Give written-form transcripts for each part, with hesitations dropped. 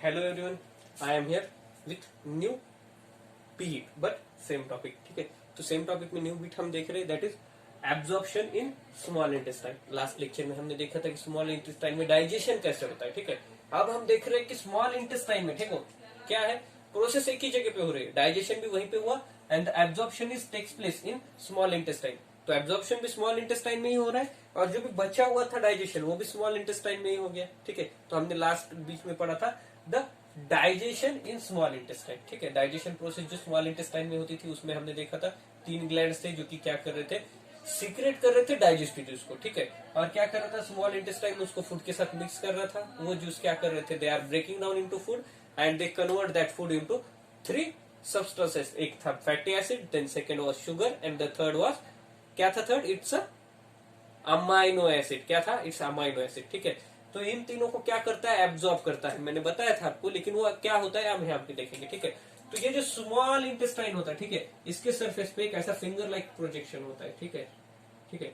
Hello everyone, I am here with new beat but same topic. ठीक है, तो same topic में new beat हम देख रहे हैं, that is absorption in small intestine. Last lecture में हमने देखा था कि स्मॉल इंटेस्टाइन में डाइजेशन कैसे होता है। ठीक है, अब हम देख रहे हैं कि स्मॉल इंटेस्टाइन में, ठीक हो, क्या है, प्रोसेस एक ही जगह पे हो रही है, डाइजेशन भी वहीं पे हुआ and absorption is takes place in small intestine. तो एब्जॉर्प्शन भी स्मॉल इंटेस्टाइन में ही हो रहा है और जो भी बचा हुआ था डाइजेशन वो भी स्मॉल इंटेस्टाइन में ही हो गया। ठीक है, तो हमने लास्ट बीच में पढ़ा था the digestion in small intestine. ठीक है, डाइजेशन प्रोसेस जो स्मॉल इंटेस्टाइन में होती थी उसमें हमने देखा था 3 ग्लैंड्स थे जो कि क्या कर रहे थे, सीक्रेट कर रहे थे डाइजेस्टिव जूस को। ठीक है, और क्या कर रहा था स्मॉल इंटेस्टाइन में, उसको फूड के साथ मिक्स कर रहा था। वो जूस क्या कर रहे थे, they are breaking down into food and they convert that food into 3 substances। एक था fatty acid, then second was sugar and the third was, क्या था थर्ड, इट्स अमाइनो एसिड। क्या था, इट्स अमाइनो एसिड। ठीक है, तो इन तीनों को क्या करता है, एब्जॉर्ब करता है। मैंने बताया था आपको, लेकिन वो क्या होता है हम यहाँ पे देखेंगे। ठीक है, तो ये जो स्मॉल इंटेस्टाइन होता है, ठीक है, इसके सरफेस पे एक ऐसा फिंगर लाइक प्रोजेक्शन होता है। ठीक है, ठीक है,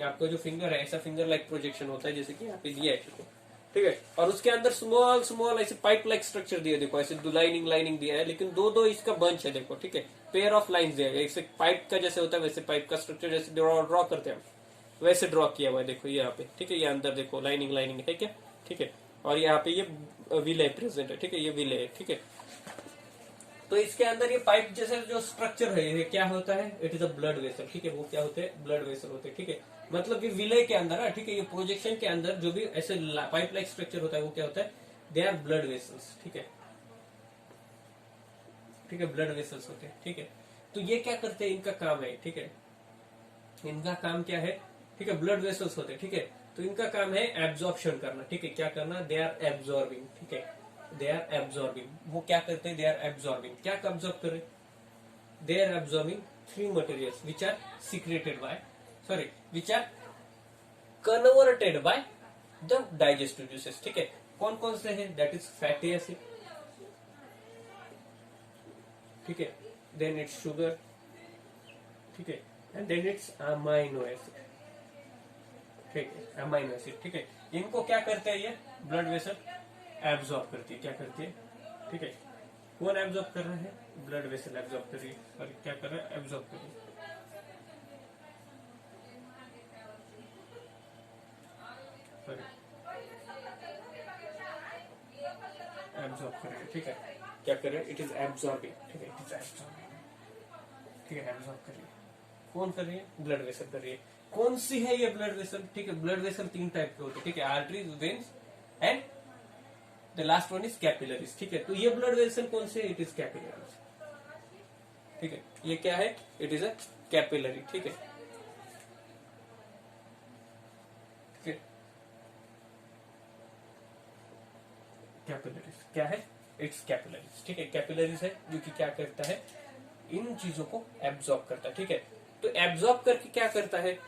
आपका जो फिंगर है ऐसा फिंगर लाइक प्रोजेक्शन होता है, जैसे कि यहाँ पे दिया है। ठीक है, और उसके अंदर स्मॉल स्मॉल ऐसे पाइप लाइक स्ट्रक्चर दिया, देखो ऐसे लाइनिंग लाइनिंग दिया है, लेकिन दो दो इसका बंच है, देखो। ठीक है, पेयर ऑफ लाइंस दिया है, ऐसे पाइप का जैसे होता है वैसे पाइप का स्ट्रक्चर जैसे ड्रॉ करते हैं वैसे ड्रॉ किया हुआ है, देखो यहाँ पे। ठीक है, ये अंदर देखो लाइनिंग लाइनिंग है क्या। ठीक है, और यहाँ पे ये विले प्रेजेंट है। ठीक है, ये विले है। ठीक है, तो इसके अंदर ये पाइप जैसा जो स्ट्रक्चर है ये क्या होता है, it is a blood vessel. ठीक है, वो क्या होते हैं, ब्लड वेसल होते हैं। ठीक है, मतलब कि विलय के अंदर है, ठीक है, ये प्रोजेक्शन के अंदर जो भी ऐसे पाइप लाइक स्ट्रक्चर होता है वो क्या होता है, दे आर ब्लड वेसल्स। ठीक है, ठीक है, ब्लड वेसल्स होते हैं। ठीक है, तो ये क्या करते हैं, इनका काम है। ठीक है, इनका काम क्या है, ठीक है, ब्लड वेसल्स होते हैं। ठीक है, तो इनका काम है एब्जॉर्प्शन करना। ठीक है, क्या करना, दे आर एब्जॉर्बिंग। ठीक है, दे आर एब्जॉर्बिंग, वो क्या करते हैं, दे आर एब्जॉर्बिंग, क्या एब्जॉर्ब कर रहे, they are absorbing 3 materials which are secreted by, sorry, which are converted by the digestive juices. ठीक है, कौन कौन से हैं, दैट इज फैटी एसिड, ठीक है, देन इट्स शुगर, ठीक है, and then it's amino acid. ठीक है, अमाइनो एसिड। ठीक है, इनको क्या करते हैं, ये ब्लड वेसल एब्जॉर्ब करती है। क्या करती है, ठीक है, कौन एब्जॉर्ब कर रहा है, ब्लड वेसल एब्जॉर्ब कर रही है, और क्या कर रहा है, एब्जॉर्ब कर रही है। एब्जॉर्ब कर रही है। ठीक है, क्या कर रहे हैं, इट इज एब्जॉर्बिंग। ठीक है, इट इज एब्जॉर्बिंग। ठीक है, एब्जॉर्ब कर रही है, कौन कर रही है, ब्लड वेसल कर रही है। कौन सी है ये ब्लड वेसल, ठीक है, ब्लड वेसल 3 टाइप के होते हैं। ठीक है, arteries, veins and the last one is capillaries. ठीक है, तो ये ब्लड वेसल कौन से, इट इज कैपिलरीज। ठीक है, ये क्या है, इट इज अ कैपिलरी। ठीक है, ठीक है, कैपिलरीज क्या है, इट्स कैपिलरीज। ठीक है, कैपिलरीज है जो कि क्या करता है, इन चीजों को एब्जॉर्ब करता है। ठीक है, तो एब्जॉर्ब करके क्या करता है,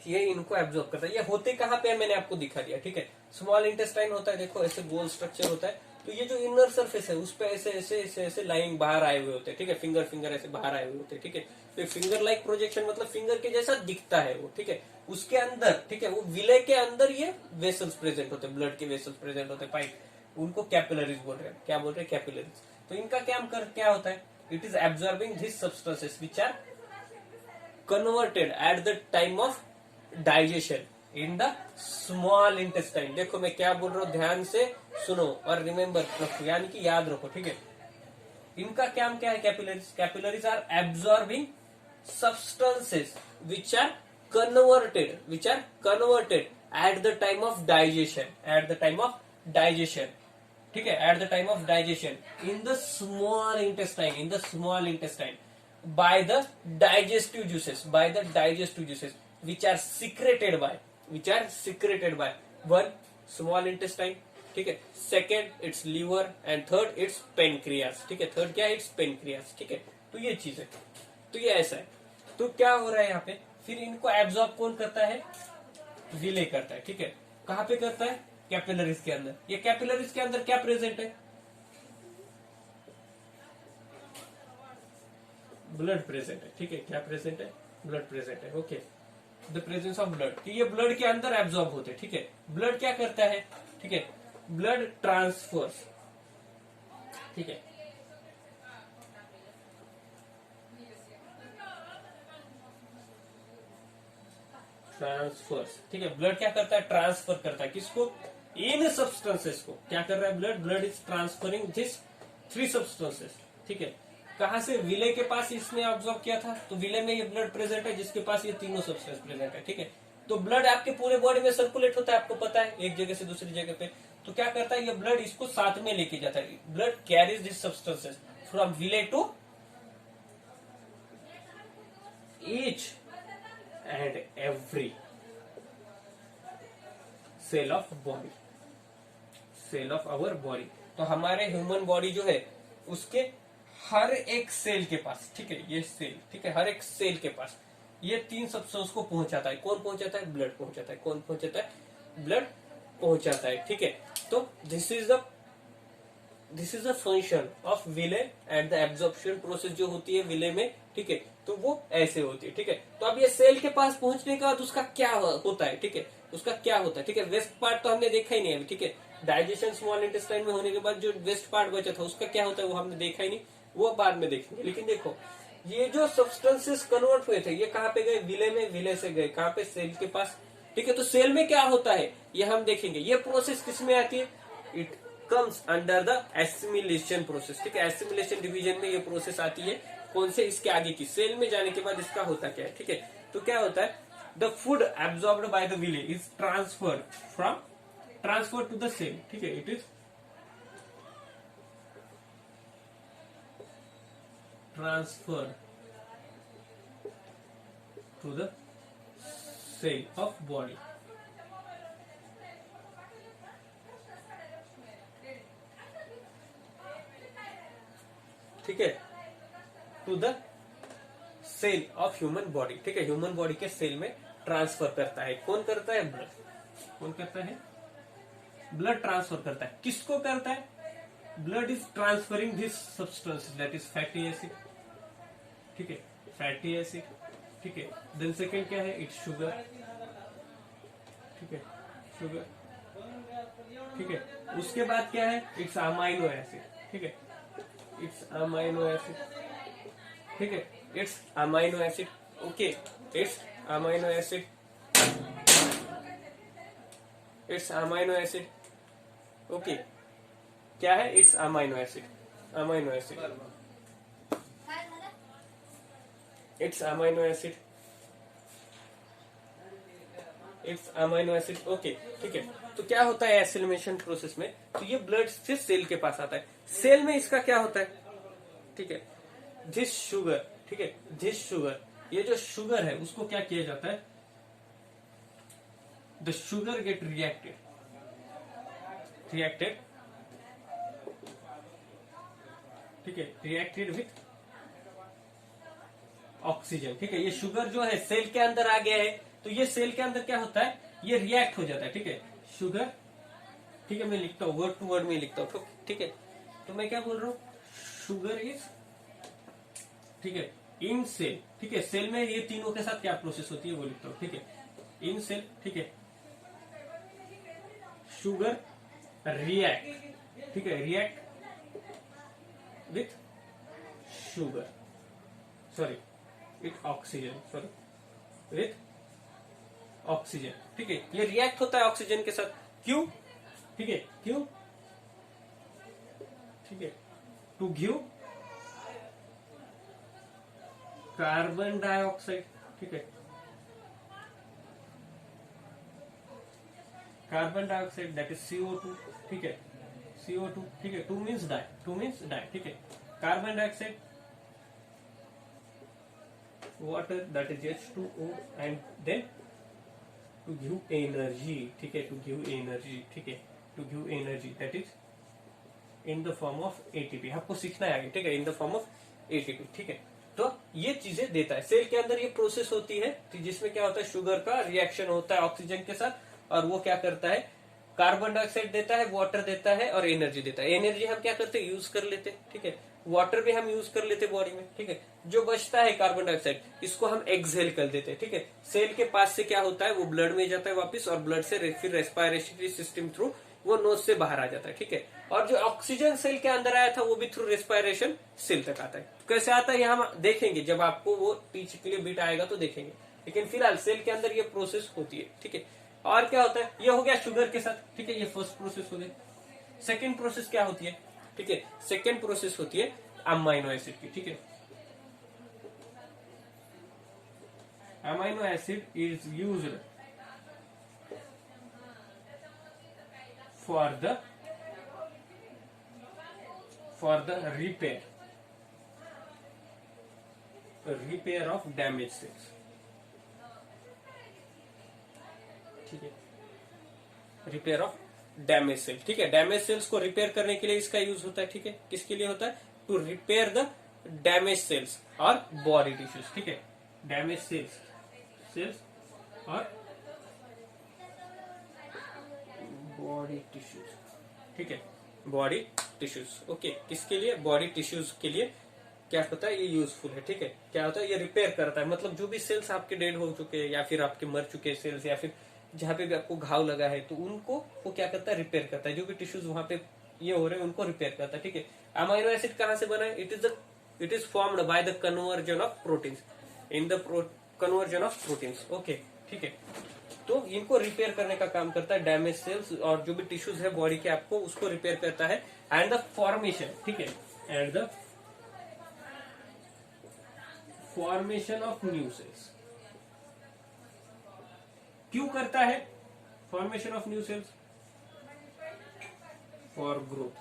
ये इनको एब्जॉर्ब करता है। ये होते कहाँ पे है, मैंने आपको दिखा दिया। ठीक है, स्मॉल इंटेस्टाइन होता है, देखो ऐसे गोल स्ट्रक्चर होता है, तो ये जो इनर सरफेस है उस पे ऐसे ऐसे ऐसे ऐसे लाइन बाहर आए हुए होते हैं। ठीक है, फिंगर फिंगर ऐसे बाहर आए हुए होते हैं। ठीक है, तो फिंगर लाइक प्रोजेक्शन मतलब फिंगर के जैसा दिखता है वो। ठीक है, उसके अंदर, ठीक है, वो विलय के अंदर ये वेसल्स प्रेजेंट होते हैं, ब्लड के वेसल्स प्रेजेंट होते हैं, पाइप, उनको कैपिलरीज बोल रहे हैं। क्या बोल रहे हैं, कैपिलरीज। तो इनका क्या होता है, it is absorbing this substances which are converted at the time of digestion in the small intestine. देखो मैं क्या बोल रहा हूं, ध्यान से सुनो और रिमेम्बर रखो, यानी कि याद रखो। ठीक है, इनका काम क्या है, capillaries. Capillaries are absorbing substances which are converted at the time of digestion, at the time of digestion. ठीक है, at the time of digestion in the small intestine, in the small intestine by the digestive juices which are secreted by one, small intestine, ठीक है, second it's liver and third it's pancreas. ठीक है, third क्या है, it's pancreas. ठीक है, तो ये चीज है, तो ये ऐसा है। तो क्या हो रहा है यहाँ पे, फिर इनको एब्जॉर्ब कौन करता है, विले करता है। ठीक है, कहाँ पे करता है, कैपिलरीज के अंदर। ये कैपिलरीज के अंदर क्या प्रेजेंट है, ब्लड प्रेजेंट है। ठीक है, क्या प्रेजेंट है, ब्लड प्रेजेंट है। Okay, the presence of blood, कि ये ब्लड के अंदर एब्जॉर्ब होते हैं। ठीक है, ब्लड क्या करता है, ठीक है, ब्लड ट्रांसफर्स ठीक है। ट्रांसफर्स, ठीक है। ब्लड क्या करता है, ट्रांसफर करता है किसको, इन सब्सटेंसेस को। क्या कर रहा है blood, blood is transferring this 3 substances, ठीक है। कहां से, विले के पास इसने ऑब्जॉर्व किया था, तो विले में ये ब्लड प्रेजेंट है जिसके पास ये तीनों सब्सटेंस प्रेजेंट है, ठीक है। तो ब्लड आपके पूरे बॉडी में सर्कुलेट होता है, आपको पता है, एक जगह से दूसरी जगह पे। तो क्या करता है ये ब्लड, इसको साथ में लेके जाता है। Blood carries this substances from villi to each and every cell of body, cell of our body. तो हमारे ह्यूमन बॉडी जो है उसके हर एक सेल के पास, ठीक है, ये सेल, ठीक है, हर एक सेल के पास ये 3 सब्सटेंस को पहुंचाता है। कौन पहुंचाता है, ब्लड पहुंचाता है। कौन पहुंचाता है, ब्लड पहुंचाता है, ठीक है। तो this is the function of villi and the absorption process जो होती है विले में, ठीक है। तो वो ऐसे होती है, ठीक है। तो अब ये सेल के पास पहुंचने के बाद उसका क्या होता है, ठीक है, उसका क्या होता है, ठीक है। वेस्ट पार्ट तो हमने देखा ही नहीं अभी, ठीक है। डाइजेशन स्मॉल इंटेस्टाइन में होने के बाद जो वेस्ट पार्ट बचा था उसका क्या होता है वो हमने देखा ही नहीं, वो बाद में देखेंगे। लेकिन देखो ये जो सब्सटेंसेस कन्वर्ट हुए थे ये कहाँ पे गए, विले में, विले से गए कहाँ पे, सेल के पास, ठीक है। तो सेल में क्या होता है ये हम देखेंगे। ये प्रोसेस किसमें आती है, it comes under the assimilation process, ठीक है। एसिमिलेशन डिवीजन में ये प्रोसेस आती है। कौन से, इसके आगे की, सेल में जाने के बाद इसका होता क्या है, ठीक है। तो क्या होता है, the food absorbed by the villi is transfer to the cell, ठीक है। It is transfer to the cell of body, ठीक है, to the cell of human body, ठीक है। ह्यूमन बॉडी के सेल में ट्रांसफर करता है। कौन करता है, ब्लड। कौन करता है, ब्लड ट्रांसफर करता है। किसको करता है, blood is transferring this substance that is fatty acid, ठीक है, फैटी एसिड, ठीक है। देन सेकेंड क्या है, इट्स शुगर, ठीक है, शुगर, ठीक है। उसके बाद क्या है, इट्स अमाइनो एसिड, ठीक है, इट्स अमाइनो एसिड, ठीक है, it's amino acid, okay, it's amino acid, it's amino acid, okay. क्या है, it's amino acid, amino acid, it's amino acid, it's amino acid, okay, ठीक है। तो क्या होता है एसिमिलेशन प्रोसेस में, तो ये ब्लड से सेल के पास आता है। सेल में इसका क्या होता है, ठीक है, दिस शुगर, ठीक है, दिस शुगर, ये जो शुगर है उसको क्या किया जाता है, द शुगर गेट रिएक्टेड, ठीक है, रिएक्टेड विथ ऑक्सीजन, ठीक है। ये शुगर जो है सेल के अंदर आ गया है, तो ये सेल के अंदर क्या होता है, ये रिएक्ट हो जाता है, ठीक है। शुगर, ठीक है, मैं लिखता हूँ वर्ड टू वर्ड में लिखता हूँ, ठीक है। तो मैं क्या बोल रहा हूँ, शुगर इज, ठीक है, इन सेल, ठीक है। सेल में ये तीनों के साथ क्या प्रोसेस होती है वो लिखता हूँ, ठीक है। इन सेल, ठीक है, शुगर रिएक्ट, ठीक है, react with sugar, sorry with oxygen, sorry with oxygen, ठीक है। ये रिएक्ट होता है ऑक्सीजन के साथ, क्यों, ठीक है, क्यों, ठीक है, टू गिव कार्बन डाइऑक्साइड, ठीक है, carbon dioxide that is CO2, ठीक है, CO2, ठीक है। टू मीन्स डाई, ठीक है। Carbon dioxide, water that is H2O, and then to give energy, ठीक है, टू गिव एनर्जी, ठीक है, to give energy that is in the form of ATP। आपको सीखना है आगे, ठीक है, in the form of ATP, ठीक है। तो ये चीजें देता है। सेल के अंदर ये प्रोसेस होती है जिसमें क्या होता है, शुगर का रिएक्शन होता है ऑक्सीजन के साथ, और वो क्या करता है, कार्बन डाइऑक्साइड देता है, वाटर देता है और एनर्जी देता है। एनर्जी हम क्या करते हैं, यूज कर लेते हैं, ठीक है। वाटर भी हम यूज कर लेते हैं बॉडी में, ठीक है। जो बचता है कार्बन डाइऑक्साइड, इसको हम एक्सहेल कर देते हैं, ठीक है। सेल के पास से क्या होता है, वो ब्लड में जाता है वापस, और ब्लड से फिर रेस्पिरेटरी सिस्टम थ्रू वो नोज से बाहर आ जाता है, ठीक है। और जो ऑक्सीजन सेल के अंदर आया था वो भी थ्रू रेस्पिरेशन सेल तक आता है। तो कैसे आता है ये हम देखेंगे, जब आपको वो टीच के लिए बिट आएगा तो देखेंगे, लेकिन फिलहाल सेल के अंदर ये प्रोसेस होती है, ठीक है। और क्या होता है, ये हो गया शुगर के साथ, ठीक है, ये फर्स्ट प्रोसेस हो गई। सेकेंड प्रोसेस क्या होती है, ठीक है, सेकेंड प्रोसेस होती है अमाइनो एसिड की, ठीक है। Amino acid is used for the repair of damaged cells, ठीक है, रिपेयर ऑफ डैमेज सेल, ठीक है। डैमेज सेल्स को रिपेयर करने के लिए इसका यूज होता है, ठीक है। किसके लिए होता है, to repair the damage cells और बॉडी टिश्यूज, ठीक है। डैमेज सेल्स और बॉडी टिश्यूज, ठीक है, बॉडी टिश्यूज, ओके। किसके लिए, बॉडी टिश्यूज के लिए क्या होता है, ये यूजफुल है, ठीक है। क्या होता है, ये रिपेयर करता है, मतलब जो भी सेल्स आपके डेड हो चुके हैं या फिर आपके मर चुके सेल्स या फिर जहां पे भी आपको घाव लगा है तो उनको वो क्या करता है, रिपेयर करता है। जो भी टिश्यूज वहां पे ये हो रहे हैं उनको रिपेयर करता है, ठीक है। अमाइनो एसिड कहां से बना है, it is formed by the conversion of proteins in the conversion of proteins, okay, ठीक है। तो इनको रिपेयर करने का काम करता है डैमेज सेल्स और जो भी टिश्यूज है बॉडी के, आपको उसको रिपेयर करता है। एंड द फॉर्मेशन, ठीक है, and the formation of new sales, क्यों करता है formation of new sales, for growth,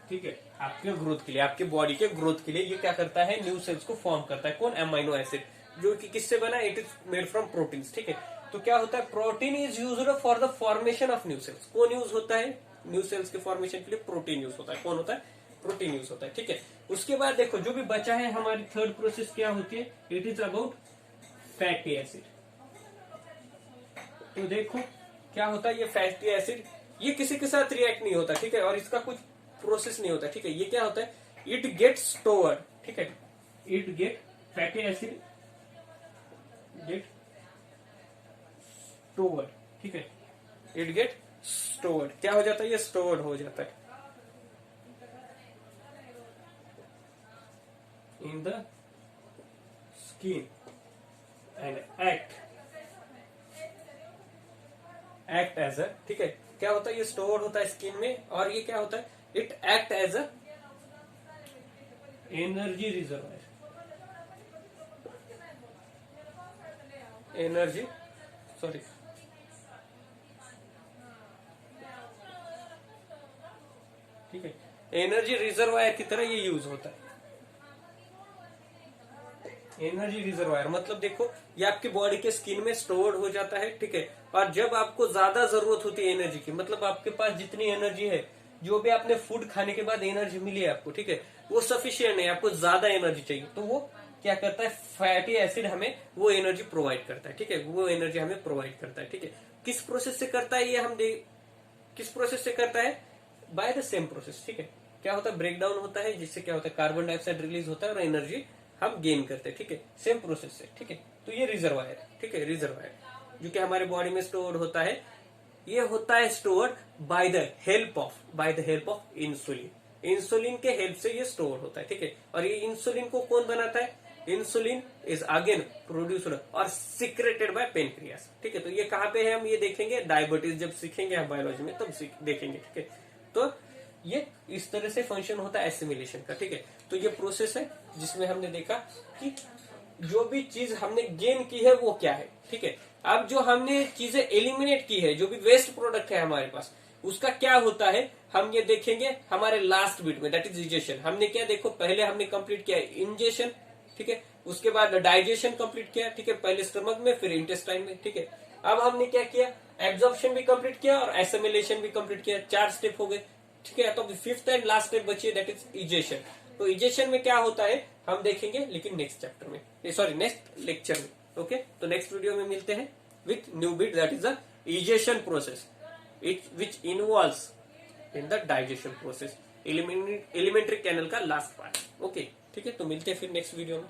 ठीक है, आपके ग्रोथ के लिए, आपके बॉडी के ग्रोथ के लिए ये क्या करता है, न्यू सेल्स को फॉर्म करता है। कौन, अमाइनो एसिड, जो कि किससे बना, it is made from proteins, ठीक है। तो क्या होता है, protein is used for the formation of new sales. कौन यूज होता है न्यू सेल्स के फॉर्मेशन के लिए, प्रोटीन यूज होता है। कौन होता है, प्रोटीन यूज होता है, ठीक है। उसके बाद देखो जो भी बचा है हमारी थर्ड प्रोसेस क्या होती है, it is about fatty acid. तो देखो क्या होता है, ये फैटी एसिड ये किसी के साथ रिएक्ट नहीं होता, ठीक है, और इसका कुछ प्रोसेस नहीं होता, ठीक है। ये क्या होता है, इट गेट स्टोर्ड, ठीक है, it get fatty acid get stored, ठीक है, इट गेट स्टोर्ड, क्या हो जाता है, ये स्टोर्ड हो जाता है in the skin and act as a, ठीक है, क्या होता है, ये स्टोर होता है स्किन में, और ये क्या होता है, it act as a energy reservoir, energy, sorry, ठीक है, एनर्जी रिजर्वायर की तरह ये यूज होता है। एनर्जी रिजर्वायर मतलब देखो ये आपकी बॉडी के स्किन में स्टोर्ड हो जाता है, ठीक है। और जब आपको ज्यादा जरूरत होती है एनर्जी की, मतलब आपके पास जितनी एनर्जी है, जो भी आपने फूड खाने के बाद एनर्जी मिली है आपको, ठीक है, वो सफिशियंट है, आपको ज्यादा एनर्जी चाहिए, तो वो क्या करता है, फैटी एसिड हमें वो एनर्जी प्रोवाइड करता है, ठीक है, वो एनर्जी हमें प्रोवाइड करता है, ठीक है। किस प्रोसेस से करता है ये हम किस प्रोसेस से करता है, बाय द सेम प्रोसेस, ठीक है। क्या होता है, ब्रेकडाउन होता है, जिससे क्या होता है, कार्बन डाइऑक्साइड रिलीज होता है और एनर्जी हम गेन करते हैं, ठीक है, सेम प्रोसेस से, ठीक है। तो ये रिजर्वायर, ठीक है, रिजर्वायर जो कि हमारे बॉडी में स्टोर होता है, ये होता है store by the help of insulin. Insulin के हेल्प से ये स्टोर होता है, ठीक है। और ये इंसुलिन को कौन बनाता है, इंसुलिन इज अगेन प्रोड्यूस्ड और सिक्रेटेड बाय पेनक्रियास, ठीक है। तो ये कहाँ पे है, हम ये देखेंगे डायबिटीज जब सीखेंगे हम बायोलॉजी में, तब देखेंगे, ठीक है। तो ये इस तरह से फंक्शन होता है एसिमिलेशन का, ठीक है। तो ये प्रोसेस है जिसमें हमने देखा कि जो भी चीज हमने गेन की है वो क्या है, ठीक है। अब जो हमने चीजें एलिमिनेट की है, जो भी वेस्ट प्रोडक्ट है हमारे पास, उसका क्या होता है हम ये देखेंगे हमारे लास्ट बीट में, दैट इज इजेशन। हमने क्या देखो, पहले हमने कंप्लीट किया इंजेशन, ठीक है, उसके बाद डाइजेशन कंप्लीट किया, ठीक है, पहले स्टमक में फिर इंटेस्टाइन में, ठीक है। अब हमने क्या किया, एब्जॉर्प्शन भी कंप्लीट किया और एसिमिलेशन भी कंप्लीट किया, 4 स्टेप हो गए, ठीक है। तो फिफ्थ एंड लास्ट स्टेप बची है, दैट इज इजेशन। तो इजेशन में क्या होता है हम देखेंगे, लेकिन नेक्स्ट चैप्टर में, सॉरी नेक्स्ट लेक्चर में, ओके। तो नेक्स्ट वीडियो में मिलते हैं with new bit, that is the egestion process which involves in the digestion process, alimentary canal का लास्ट पार्ट, ओके, ठीक है। तो मिलते हैं फिर नेक्स्ट वीडियो में।